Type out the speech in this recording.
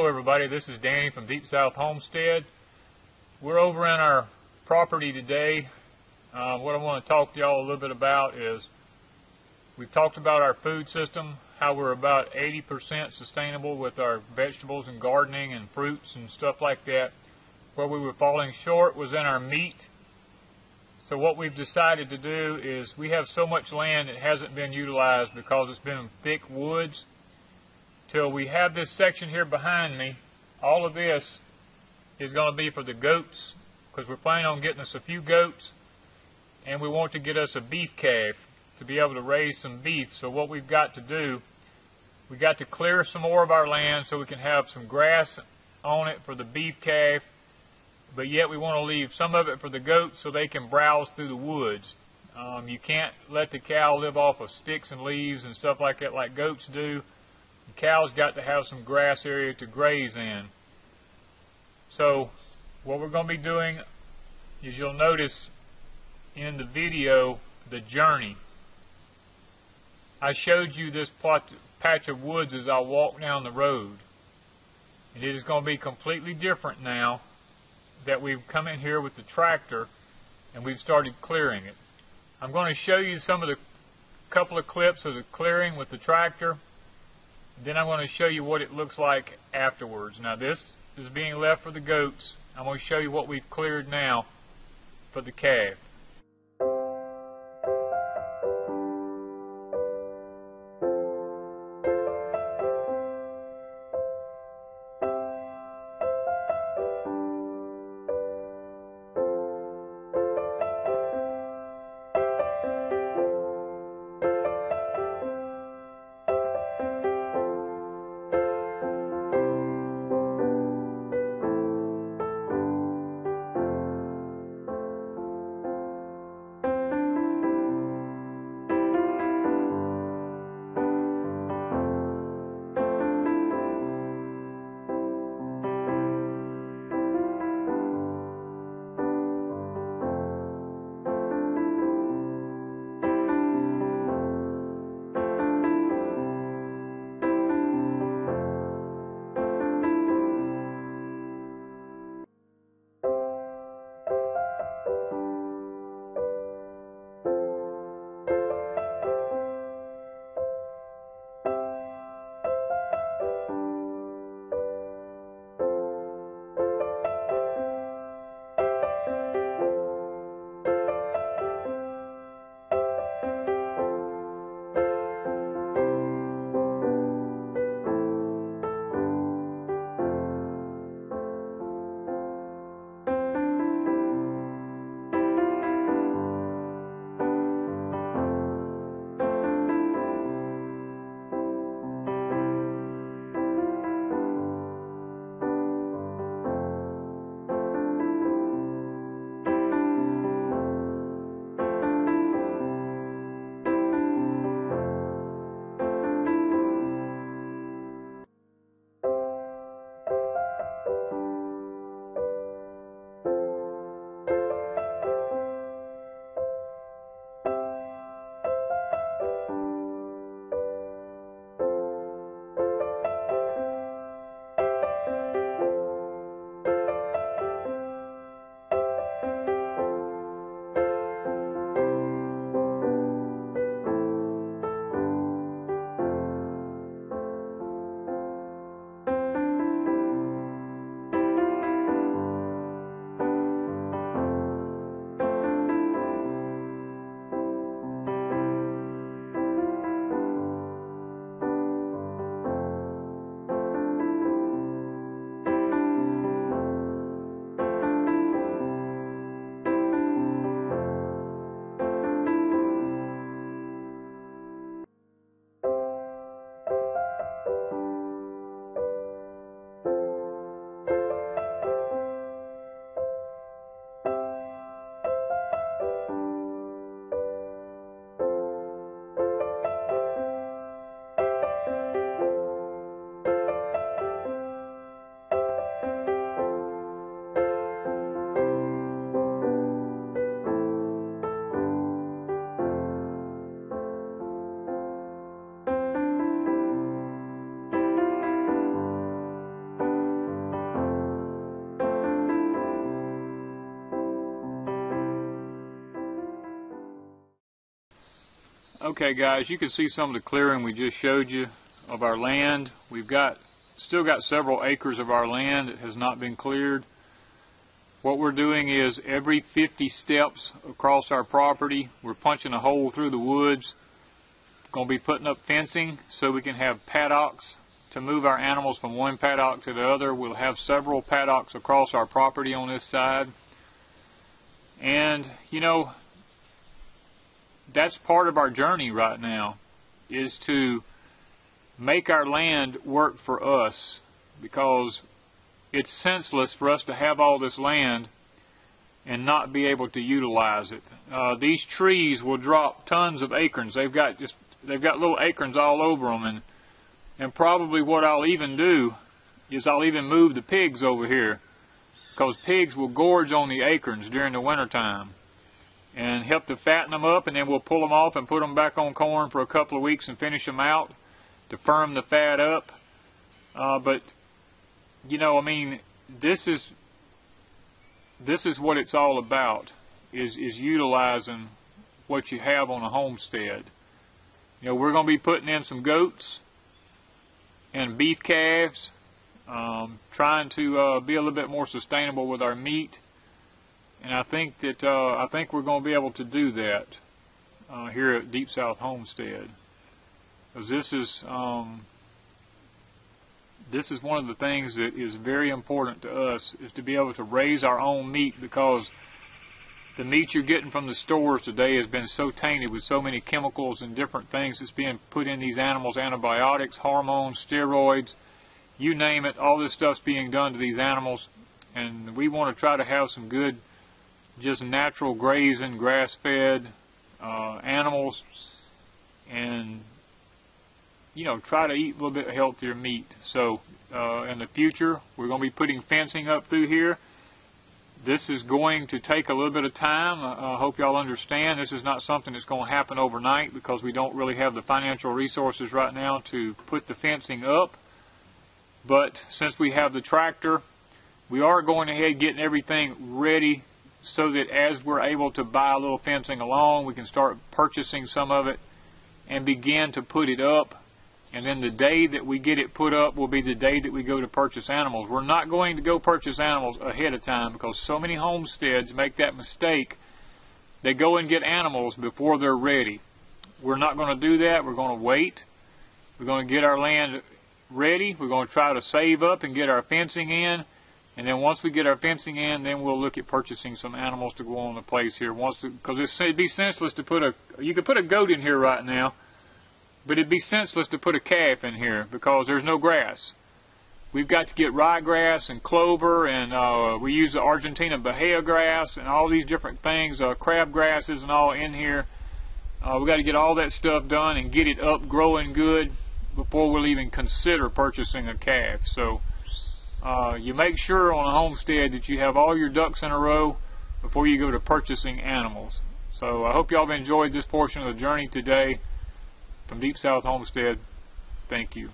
Hello everybody, this is Danny from Deep South Homestead. We're over in our property today. What I want to talk to y'all a little bit about is we've talked about our food system, how we're about 80% sustainable with our vegetables and gardening and fruits and stuff like that. Where we were falling short was in our meat. So what we've decided to do is we have so much land that hasn't been utilized because it's been thick woods. Till we have this section here behind me, all of this is going to be for the goats because we're planning on getting us a few goats and we want to get us a beef calf to be able to raise some beef. So what we've got to do, we got to clear some more of our land so we can have some grass on it for the beef calf, but yet we want to leave some of it for the goats so they can browse through the woods. You can't let the cow live off of sticks and leaves and stuff like that like goats do. The cow's got to have some grass area to graze in. So what we're going to be doing is you'll notice in the video the journey. I showed you this patch of woods as I walked down the road. And it is going to be completely different now that we've come in here with the tractor and we've started clearing it. I'm going to show you some of the couple of clips of the clearing with the tractor. Then I'm going to show you what it looks like afterwards. Now this is being left for the goats. I'm going to show you what we've cleared now for the calf. Okay guys, you can see some of the clearing we just showed you of our land. We've still got several acres of our land that has not been cleared. What we're doing is every 50 steps across our property, we're punching a hole through the woods. Going to be putting up fencing so we can have paddocks to move our animals from one paddock to the other. We'll have several paddocks across our property on this side. And, you know, that's part of our journey right now, is to make our land work for us, because it's senseless for us to have all this land and not be able to utilize it. These trees will drop tons of acorns. They've got little acorns all over them, and probably what I'll even do is I'll even move the pigs over here, because pigs will gorge on the acorns during the wintertime and help to fatten them up, and then we'll pull them off and put them back on corn for a couple of weeks and finish them out to firm the fat up. But you know, I mean, this is what it's all about, is utilizing what you have on a homestead. You know, we're going to be putting in some goats and beef calves, trying to be a little bit more sustainable with our meat, and I think we're going to be able to do that here at Deep South Homestead, because this is one of the things that is very important to us, is to be able to raise our own meat, because the meat you're getting from the stores today has been so tainted with so many chemicals and different things that's being put in these animals, antibiotics, hormones, steroids, you name it, all this stuff's being done to these animals. And we want to try to have some good, just natural grazing, grass-fed animals, and, you know, try to eat a little bit healthier meat. So in the future, we're going to be putting fencing up through here. This is going to take a little bit of time. I hope y'all understand this is not something that's going to happen overnight, because we don't really have the financial resources right now to put the fencing up. But since we have the tractor, we are going ahead getting everything ready so that as we're able to buy a little fencing along, we can start purchasing some of it and begin to put it up. And then the day that we get it put up will be the day that we go to purchase animals. We're not going to go purchase animals ahead of time, because so many homesteads make that mistake. They go and get animals before they're ready. We're not going to do that. We're going to wait. We're going to get our land ready. We're going to try to save up and get our fencing in. And then once we get our fencing in, then we'll look at purchasing some animals to go on the place here. Because it'd be senseless to put you could put a goat in here right now, but it'd be senseless to put a calf in here because there's no grass. We've got to get ryegrass and clover, and we use the Argentina bahia grass and all these different things, crab grasses and all in here. We've got to get all that stuff done and get it up growing good before we'll even consider purchasing a calf. So you make sure on a homestead that you have all your ducks in a row before you go to purchasing animals. So I hope y'all have enjoyed this portion of the journey today from Deep South Homestead. Thank you.